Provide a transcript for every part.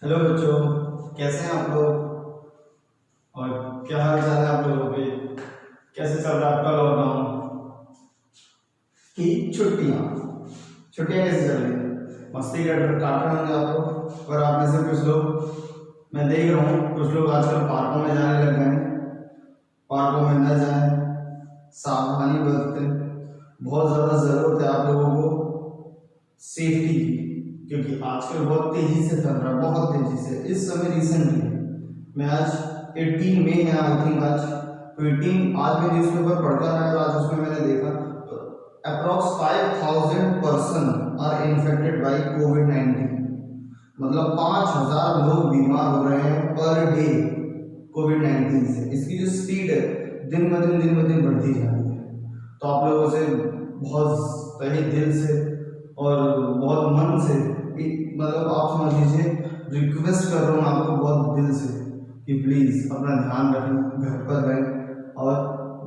Hello बच्चों, कैसे हैं आप लोग? और क्या हाल चाल है आप लोगों के? कैसे चल रहा है आपका लॉकडाउन की छुट्टियां? छुट्टियां कैसे चल रही है? मस्ती काट रहे होंगे आप लोग। और आप में से कुछ लोग, मैं देख रहा हूँ, कुछ लोग आजकल पार्कों में जाने लग गए हैं। पार्कों में न जाएं, सावधानी बरतें। बहुत ज़्यादा ज़रूरत है आप लोगों को सेफ्टी की, क्योंकि आजकल बहुत तेजी से फैल रहा है, बहुत तेजी से। इस समय रिसेंटली मैं आज 18 मई है आई थिंक आज, तो 18 आज मैं न्यूज़पेपर पढ़कर आया, तो आज उसमें मैंने देखा तो approx 5000 person are infected by कोविड-19। मतलब 5000 लोग बीमार हो रहे हैं पर डे कोविड-19 से। इसकी जो स्पीड है दिन ब दिन बढ़ती जा रही है। तो आप लोगों से बहुत तहे दिल से और बहुत मन से, मतलब आप समझ लीजिए, रिक्वेस्ट कर रहा हूँ आपको बहुत दिल से कि प्लीज़ अपना ध्यान रखें, घर पर रहें और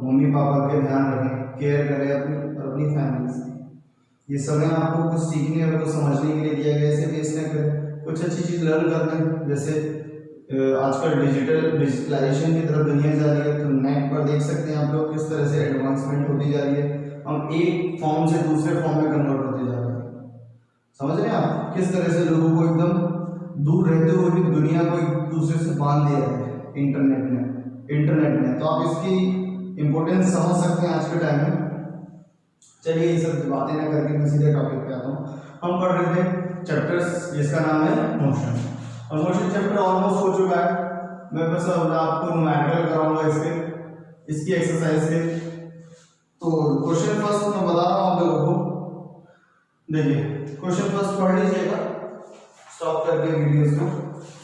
मम्मी पापा के ध्यान रखें, केयर करें अपनी और अपनी फैमिली से। ये समय आपको कुछ सीखने और कुछ समझने के लिए दिया गया है, इसे वेस्ट न करें। कुछ अच्छी चीज़ लर्न कर लें, जैसे आजकल डिजिटलाइजेशन की तरफ दुनिया जा रही है, तो नेट पर देख सकते हैं आप लोग किस तरह से एडवांसमेंट होती जा रही है। हम एक फॉर्म से दूसरे फॉर्म में कन्वर्ट होते जा रहे हैं। समझ रहे हैं आप किस तरह से लोगों को एकदम दूर रहते हुए भी दुनिया को एक दूसरे से बांध दिया है इंटरनेट ने। तो आप इसकी इम्पोर्टेंस समझ सकते हैं आज के टाइम में। चलिए ये सब बातें ना करके मैं सीधे टॉपिक पे आता हूँ। हम पढ़ रहे थे चैप्टर्स जिसका नाम है मोशन, और मोशन चैप्टर ऑलमोस्ट हो चुका है। मैं बस अब आपको न्यूमेरिकल कराऊंगा इसकी एक्सरसाइज के। तो क्वेश्चन फर्स्ट मैं बता रहा हूँ आप लोगों को। देखिए क्वेश्चन फर्स्ट पढ़ लीजिएगा स्टॉप करके वीडियोस को।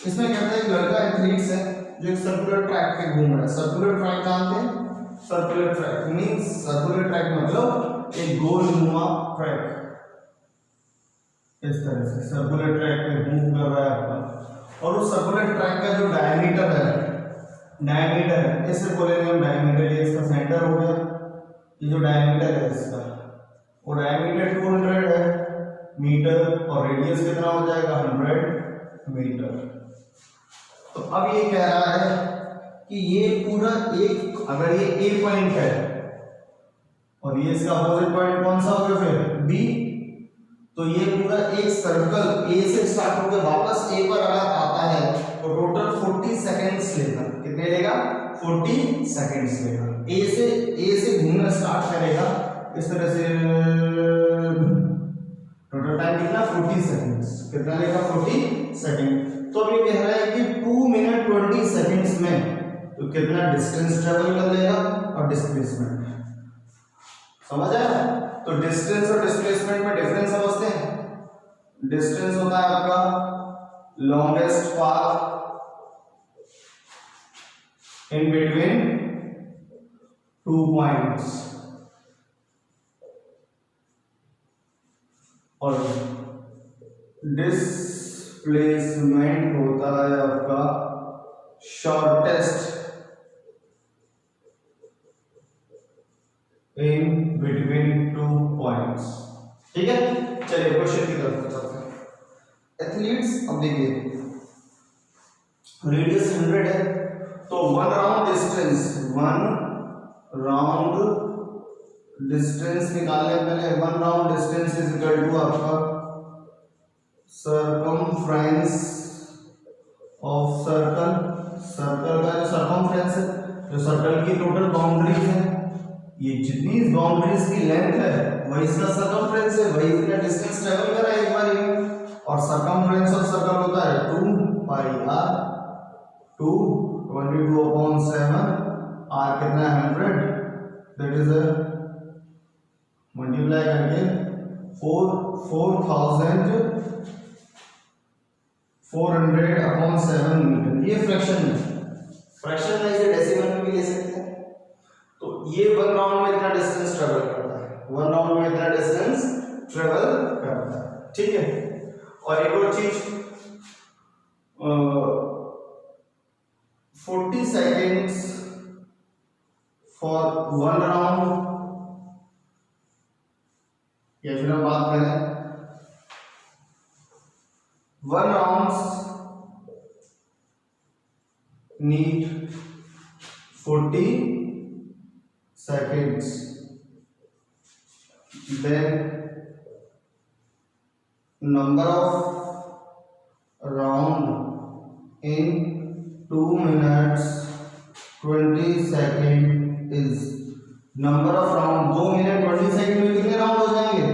इसमें कहता है एक लड़का एथलीट्स है जो एक सर्कुलर ट्रैक पे घूम रहा है। सर्कुलर ट्रैक जानते हैं? Circular track means, circular track मतलब एक गोलनुमा ट्रैक। इस तरह से सर्कुलर ट्रैक पे मूव कर रहा है आपका, और उस सर्कुलर ट्रैक का जो डायमीटर है इसे बोलेंगे हम डायमीटर। ये इसका सेंटर हो गया, ये जो डायमीटर है इसका, वो डायमीटर 200 है मीटर, और रेडियस कितना हो जाएगा 100 मीटर। तो अब ये कह रहा है कि ये पूरा एक, अगर ये ए पॉइंट है और ये इसका अपोजिट पॉइंट कौन सा होगा फिर बी, तो ये पूरा एक सर्कल ए से स्टार्ट होकर वापस ए पर अगर आता है तो टोटल 40 सेकेंड्स लेगा। कितने लेगा? 40 सेकेंड्स लेगा। ए से घूमना स्टार्ट करेगा इस तरह से, टोटल टाइम कितना 40 सेकेंड्स। कितना लेगा? 40 सेकेंड। तो अब ये कह रहा है कि 2 मिनट 20 सेकेंड्स में तो कितना डिस्टेंस ट्रेवल कर लेगा और डिस्प्लेसमेंट। समझ आया? तो डिस्टेंस और डिस्प्लेसमेंट में डिफरेंस समझते हैं। डिस्टेंस होता है आपका longest path in between 2 points, और डिस्प्लेसमेंट होता है आपका शॉर्टेस्ट इन बिटवीन 2 पॉइंट्स। ठीक है, चलिए क्वेश्चन की तरफ चलते हैं। एथलीट्स, अब देखिए रेडियस 100 है, तो 1 राउंड डिस्टेंस निकालने पहले 1 round distance is equal to आपका सरकमफ्रेंस ऑफ सर्कल। सर्कल का जो सरकमफ्रेंस है, जो सर्कल की टोटल बाउंड्रीज है, ये जितनी बाउंड्रीज की लेंथ है वही इसका सरकमफ्रेंस है, वही इसका डिस्टेंस ट्रेवल कर रहा है एक बार में। और सरकमफ्रेंस ऑफ सर्कल होता है 2 पाई r, 222/7, r कितना है 100, दैट इज मल्टीप्लाई करके 4400/7 मीटर। ये फ्रैक्शन में इसे डेसिमल में भी ले सकते हैं। तो ये 1 राउंड में इतना डिस्टेंस ट्रेवल करता है, 1 राउंड में इतना डिस्टेंस ट्रेवल करता है। ठीक है, और एक और चीज, 40 सेकेंड्स फॉर 1 राउंड, या फिर हम बात करें 1 round need 40 seconds. Then number of round in 2 minutes 20 second is number of round 2 minute 20 second में कितने राउंड हो जाएंगे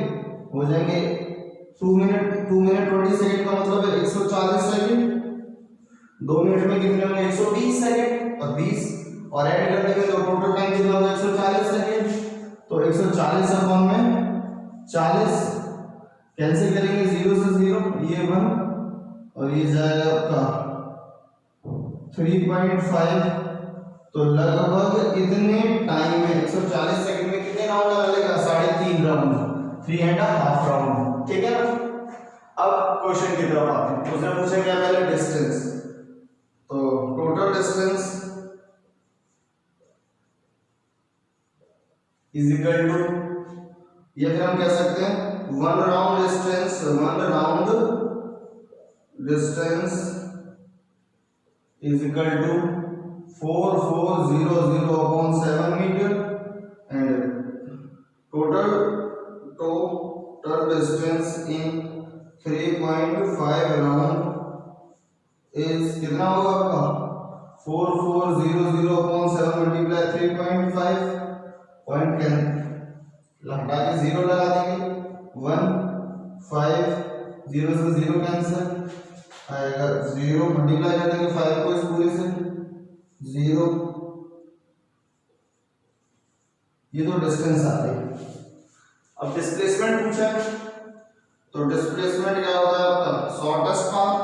2 मिनट 20 सेकेंड का मतलब है 140 सेकेंड 2 मिनट में कितने होंगे 120 सेकेंड और 20 और ऐड करने के तो टोटल टाइम कितना होगा 140 सेकेंड तो 140 अपॉन में 40 कैंसिल करेंगे 0 से 0 ये 1 और ये जाएगा आपका 3.5 तो लगभग इतने टाइम में 140 सेकंड में कितने राउंड लगेगा 3.5 राउंड 3.5 राउंड ठीक है ना। अब क्वेश्चन की तरफ आते हैं। उसने पूछा क्या पहले डिस्टेंस तो total distance is equal to या फिर हम कह सकते हैं one round distance is equal to 4400 upon 7 meter and total distance in 3.5 round is कितना होगा आपका 4400 upon 7 multiply 3.5 पॉइंट कैन हटा के 0 लगा देंगे 1 5 0 से 0 कैंसिल आएगा 0 मल्टीप्लाई कर देंगे 5 को इस पूरे से 0 ये तो डिस्टेंस आ गई। अब डिस्प्लेसमेंट पूछा है तो डिस्प्लेसमेंट क्या होता है आपका शॉर्टेस्ट पाथ।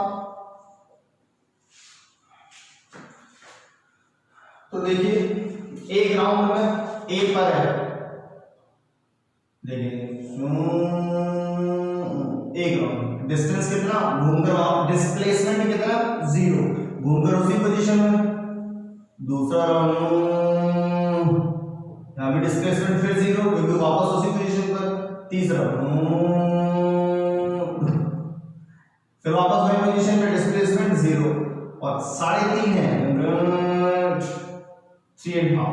तो देखिए एक राउंड में ए पर है देखिए एक राउंड डिस्टेंस कितना घूमकर वहां डिस्प्लेसमेंट कितना 0 घूमकर उसी पोजीशन में दूसरा राउंड यहाँ पे डिस्प्लेसमेंट फिर 0 क्योंकि वापस उसी पोजीशन पर तीसरा फिर वापस वही पोजीशन पे डिस्प्लेसमेंट 0 और 3.5 है 3.5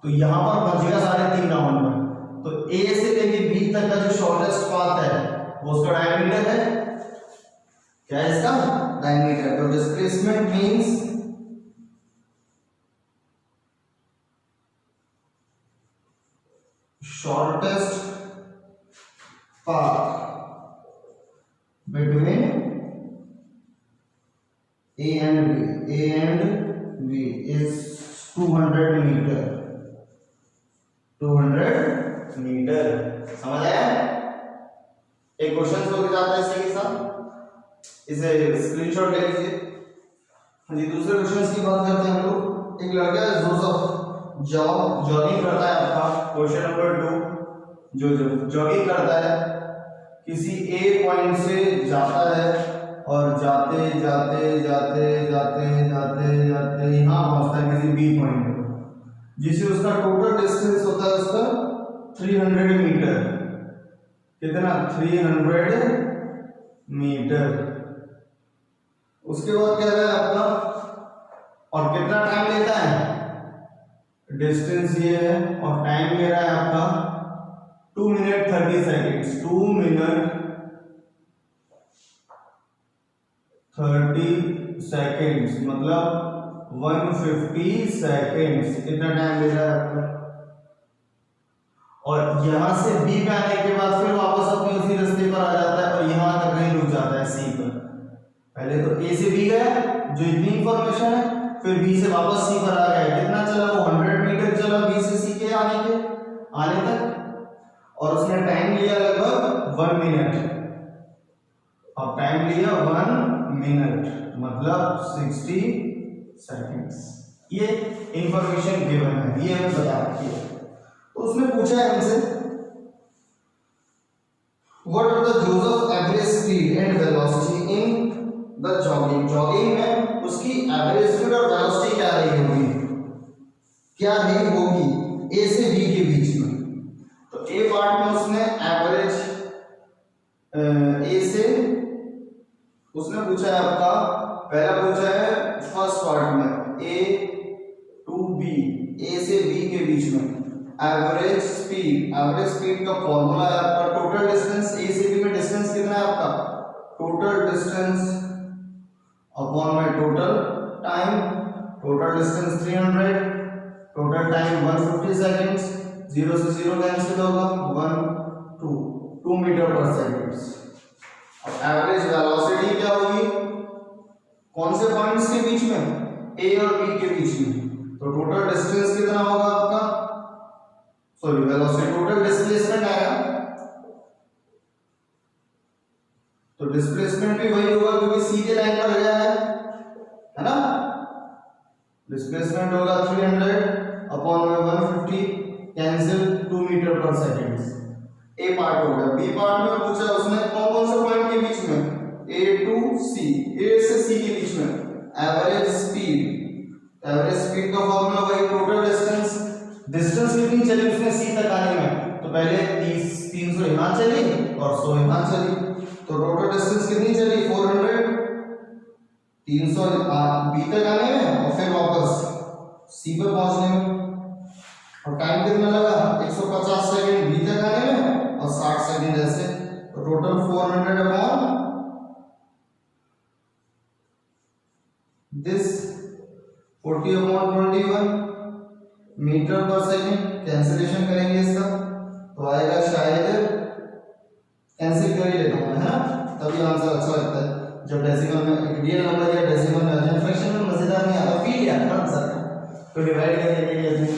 तो यहाँ पर पहुंच गया 3.5 राउंड में। तो ए से लेके बी तक का जो शॉर्टेस्ट पाथ है वो उसका डायमीटर है क्या है इसका डायमीटर। तो displacement means shortest path between A and B is 200 meter 200 meter. समझ आया। एक क्वेश्चन हो जाता है इसके साथ इसे स्क्रीनशॉट ले लीजिए। हाँ जी दूसरे क्वेश्चन की बात करते हैं हम लोग। एक लड़का है जोसेफ जॉगिंग करता है आपका क्वेश्चन नंबर 2 जो जॉगिंग करता है किसी ए पॉइंट से जाता है और जाते जाते जाते जाते जाते जाते यहाँ पहुंचता है किसी बी पॉइंट पर जिसे उसका टोटल डिस्टेंस होता है उसका 300 मीटर। कितना 300 मीटर। उसके बाद कह रहा है आपका और कितना टाइम लेता है डिस्टेंस ये है और टाइम ले रहा है आपका 2 मिनट 30 सेकेंड्स 2 मिनट 30 सेकेंड्स मतलब 150 सेकेंड्स इतना टाइम ले रहा है आपका। और यहां से बी पे आने के बाद फिर वापस अपने उसी रास्ते पर आ जाता है और यहां तक नहीं रुक जाता है सी पर। पहले तो ए से बी गया जो इतनी इंफॉर्मेशन है फिर बी से वापस सी पर आ गया। कितना चला वो 100 मीटर चला बी से सी के आने तक और उसने टाइम लिया लगभग 1 मिनट। अब टाइम लिया 1 मिनट मतलब 60 सेकंड्स। ये इंफॉर्मेशन गिवन है ये हमें बता रखी है। तो उसने पूछा है हमसे what are the Joseph average speed and velocity in the jogging में उसकी एवरेज स्पीड और वेलोसिटी क्या रही होगी ए से बी के बीच में। तो ए पार्ट में उसने एवरेज ए से उसने पूछा है आपका पहला पूछा है फर्स्ट पार्ट में ए टू बी, ए से बी के बीच में एवरेज स्पीड का फॉर्मूला है आपका टोटल डिस्टेंस, ए से बी में डिस्टेंस कितना है आपका, टोटल डिस्टेंस अपॉन में total time, total distance 300, total time 150 seconds, 0 से 0 कैंसिल होगा, 2 मीटर पर सेकंड। अब एवरेज वेलोसिटी क्या होगी, कौन से पॉइंट्स के बीच में, ए और बी के बीच में, तो टोटल डिस्टेंस कितना होगा आपका, सॉरी वेलोसिटी, टोटल डिस्प्लेसमेंट आएगा, तो डिस्प्लेसमेंट भी वही होगा क्योंकि सीधे लाइन पर गया है ना, डिस्प्लेसमेंट होगा 300 अपॉन में 150 कैंसिल 2 मीटर पर सेकंड। ए पार्ट हो गया। बी पार्ट में पूछा उसने कौन कौन से पॉइंट के बीच में, ए टू सी, ए से सी के बीच में एवरेज स्पीड का फॉर्मूला वही टोटल डिस्टेंस, डिस्टेंस कितनी चली उसने सी तक आने में, तो पहले 300 यहां चली और 100 यहां चली, तो टोटल डिस्टेंस कितनी चली 400, 300 बी तक आने में और फिर वापस सी पर पहुंचने में, और टाइम कितना लगा 150 सेकंड बी तक आने में और 60 सेकंड ऐसे, तो total 400 upon this 40 upon 21 meter per second. Cancellation करेंगे इसका तो आएगा शायद, कैंसिल कर ही लेता हूं है ना, तभी आंसर अच्छा लगता है जब डेसिमल में रियल नंबर या डेसिमल में, फ्रैक्शन में मजेदार नहीं आता, फील आता है आंसर तो डिवाइड करके लेते हैं।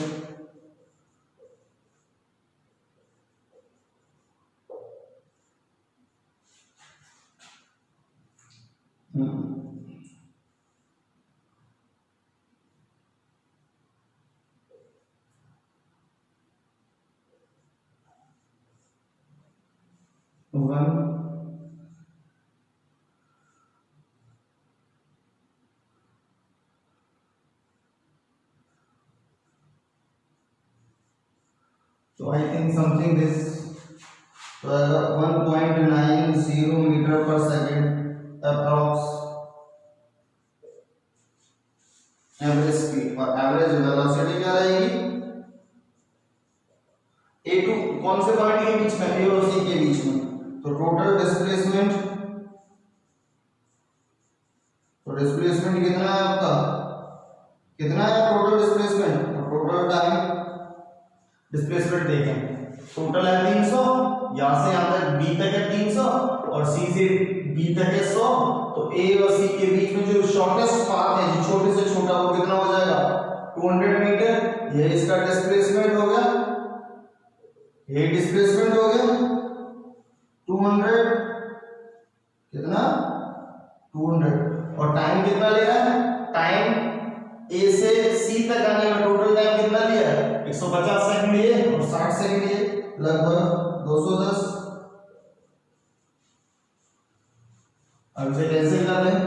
So I think something this 1.90 meter per second approx average speed और एवरेज वेलोसिटी क्या रहेगी, ए टू कौन से पॉइंट के बीच में, ए और सी के बीच में, तो टोटल डिस्प्लेसमेंट, तो डिस्प्लेसमेंट कितना है आपका, कितना है टोटल डिस्प्लेसमेंट और टोटल टाइम, डिस्प्लेसमेंट देखें टोटल है 300, यहां से यहां तक बी तक है 300 और सी से बी तक है 100, तो ए और सी के बीच में जो शॉर्टेस्ट पाथ है, जो छोटे से छोटा, वो कितना हो जाएगा 200 मीटर, ये इसका डिस्प्लेसमेंट हो गया, ये डिस्प्लेसमेंट हो गया 200, कितना 200, और टाइम कितना ले रहा है, टाइम ए से सी तक आने में टोटल टाइम कितना लिया है 150 सेकंड लिए और 60 सेकंड लिए, लगभग 210। अब इसे कैंसिल कर लें,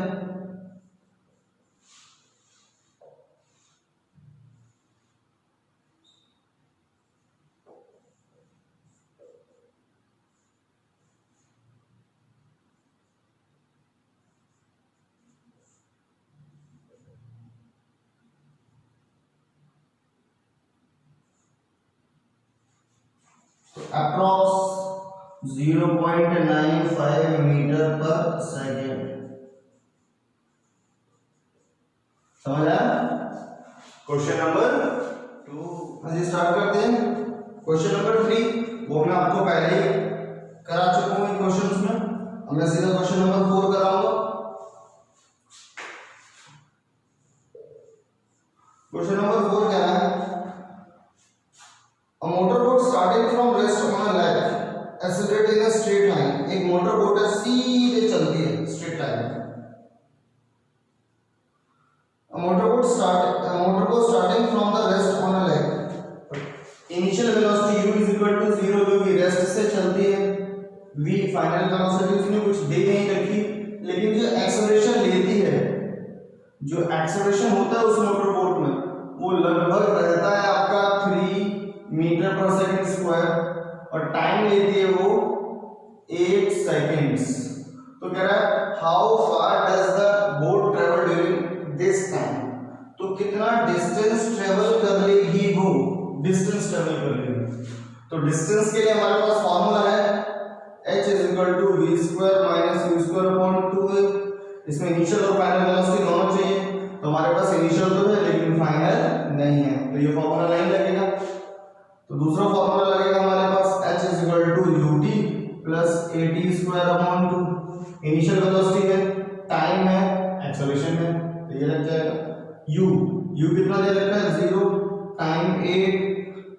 अप्रॉक्स 0.95 मीटर पर सेकेंड। समझ आया? क्वेश्चन नंबर 2 अभी स्टार्ट करते हैं। क्वेश्चन नंबर 3 वो मैं आपको पहले ही करा चुका हूं क्वेश्चंस में, अब मैं सीधा क्वेश्चन नंबर 4 कराऊंगा। क्वेश्चन नंबर 4 क्या है, A motorboat starting from rest on a lake accelerate in a straight line। एक मोटरबोट है सीधे चलती है स्ट्रेट लाइन में। A motorboat starting from the rest on a lake, initial velocity u is equal to 0 क्योंकि rest से चलती है, v फाइनल वेलोसिटी उसने कुछ दे नहीं रखी, लेकिन जो एक्सेलरेशन लेती है, जो एक्सेलरेशन होता है उस मोटरबोट में वो लगभग रहता है आपका 3 मीटर पर सेकंड स्क्वायर और टाइम लेती है वो 8 सेकंड्स। तो कह रहा है how far does the boat travel during this time, तो ट्रेवल कर रही है। तो डिस्टेंस के लिए हमारे पास फॉर्मूला है h = v² - u²/2a। इसमें इनिशियल और फाइनल वेलोसिटी दोनों चाहिए, तो हमारे पास इनिशियल तो है लेकिन फाइनल नहीं है, तो ये फॉर्मूला नहीं लगेगा। तो दूसरा फॉर्मूला लगेगा हमारे पास h = ut + at²/2। Initial velocity है, टाइम है, एक्सेलरेशन है, तो ये लग जाएगा u कितना दे रखा है 0, टाइम 8,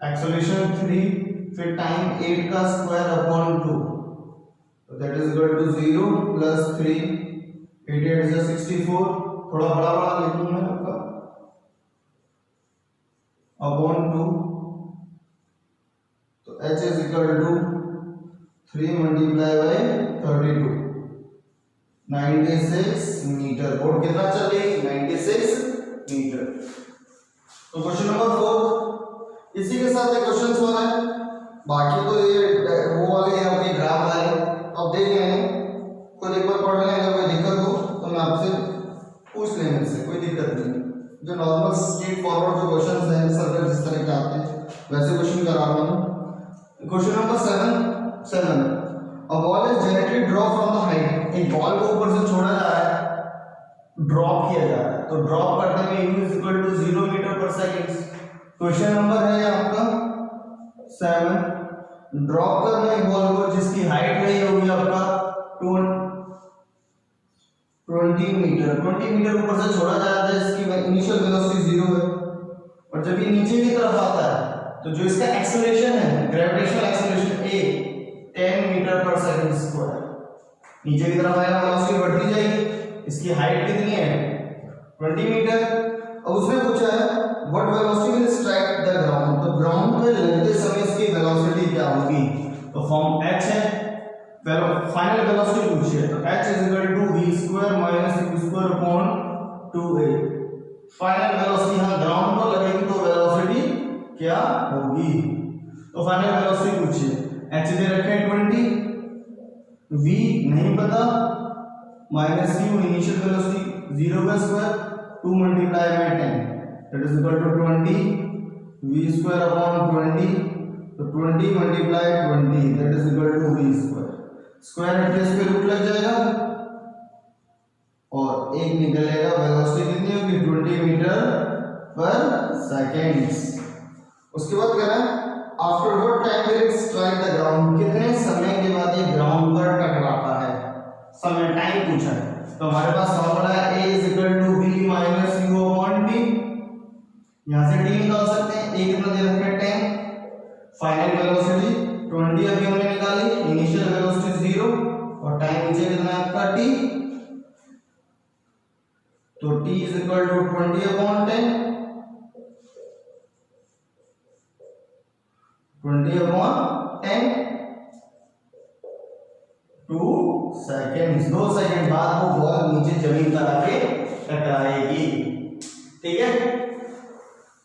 एक्सेलरेशन 3, फिर टाइम 8² 2, तो that is equal to 0 + 3, 8 8 is 64, थोड़ा बड़ा बड़ा लिखूं मैं आपका अपॉन 2, तो h is equal to 3 multiplied by 32, 96 meter. Boat कितना चल रही है 96 मीटर। तो क्वेश्चन नंबर 4 इसी के साथ एक क्वेश्चन हो रहा है, बाकी तो ये वो वाले हैं आपके ग्राफ वाले, अब देख लेंगे, कोई एक बार पढ़ लेंगे, अगर कोई दिक्कत हो तो मैं आपसे पूछ लेंगे, इससे कोई दिक्कत नहीं। जो नॉर्मल स्ट्रेट फॉरवर्ड जो क्वेश्चंस हैं सर्कल जिस तरह के आते हैं वैसे क्वेश्चन करा रहा हूं। Question number 7 a ball is generated drop from the height. एक बॉल को ऊपर से छोड़ा जा रहा है, ड्रॉप किया जा रहा है, तो ड्रॉप करने में u = 0 मीटर/सेकंड। क्वेश्चन नंबर है आपका 7, ड्रॉप करना एक बॉल को जिसकी हाइट रही होगी आपका 20 मीटर ऊपर से छोड़ा जा रहा है, जिसकी इनिशियल वेलोसिटी 0 है, और जब ये नीचे की तरफ आता है तो जो इसका एक्सेलरेशन है, ग्रेविटेशनल एक्सेलरेशन a 10 मीटर/सेकंड²। नीचे की तरफ आएगा, वेलोसिटी बढ़ती जाएगी, इसकी हाइट कितनी है 20 मीटर। अब उसने पूछा है what velocity will strike the ground, तो ग्राउंड पे लगते समय इसकी वेलोसिटी क्या होगी, तो फॉर्म h है, फाइनल वेलोसिटी पूछी है, तो h = v² - u²/2a। Final velocity यहां ग्राउंड पर लगेगी तो वेलोसिटी क्या होगी, तो फाइनल वेलोसिटी पूछी है, h दे रखे हैं 20, v नहीं पता, -u initial velocity 0² 2 × 10, that is equal to 20 v²/20, तो 20 × 20 that is equal to v²। Square address पे रूट लग जाएगा और एक निकलेगा, वेलोसिटी कितनी होगी 20 मीटर/सेकंड। उसके बाद क्या है, after what time will it strike the ground, कितने समय के बाद ये ग्राउंड पर टकराता है, समय टाइम पूछा है। तो हमारे पास फॉर्मूला है a = v - u/t, यहां से t निकाल सकते हैं, a कितना दे रखा है 10, फाइनल वेलोसिटी 20 अभी हमने निकाली, इनिशियल वेलोसिटी 0 और टाइम नीचे कितना है आपका t, तो t = 20/10, 20/10 2 सेकंड्स, 2 सेकंड बाद वो बॉल नीचे जमीन पर आके टकराएगी। ठीक है,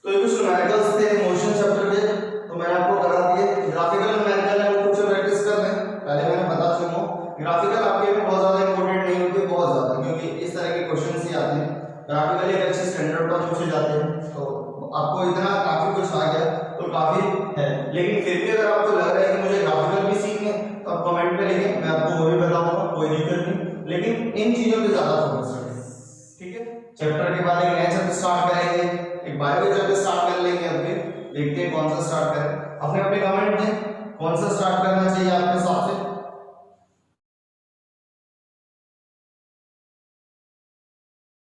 तो ये कुछ न्यूमेरिकल्स थे मोशन चैप्टर के, तो मैंने आपको करा दिए। ग्राफिकल न्यूमेरिकल है वो कुछ प्रैक्टिस कर लें, पहले मैंने बता चुका हूं ग्राफिकल आपके लिए बहुत ज्यादा इंपॉर्टेंट नहीं होती, बहुत ज्यादा, क्योंकि इस तरह के क्वेश्चंस ही आते हैं ग्राफिकल, एक अच्छे स्टैंडर्ड पर पूछे जाते हैं, तो आपको इतना काफी कुछ आ गया तो काफी है। लेकिन फिर भी अगर आपको लग रहा है कि मुझे ग्राफिकल भी सीखने, तो आप कमेंट पे लिखें, मैं आपको वो भी बताऊंगा, कोई दिक्कत नहीं, लेकिन इन चीजों पे ज्यादा फोकस करें। ठीक है, चैप्टर के बाद एक नया चैप्टर स्टार्ट करेंगे, एक बायो के चैप्टर स्टार्ट कर लेंगे, अब देखते हैं कौन सा स्टार्ट करें, अपने अपने कमेंट दें कौन सा स्टार्ट करना चाहिए आपके हिसाब से।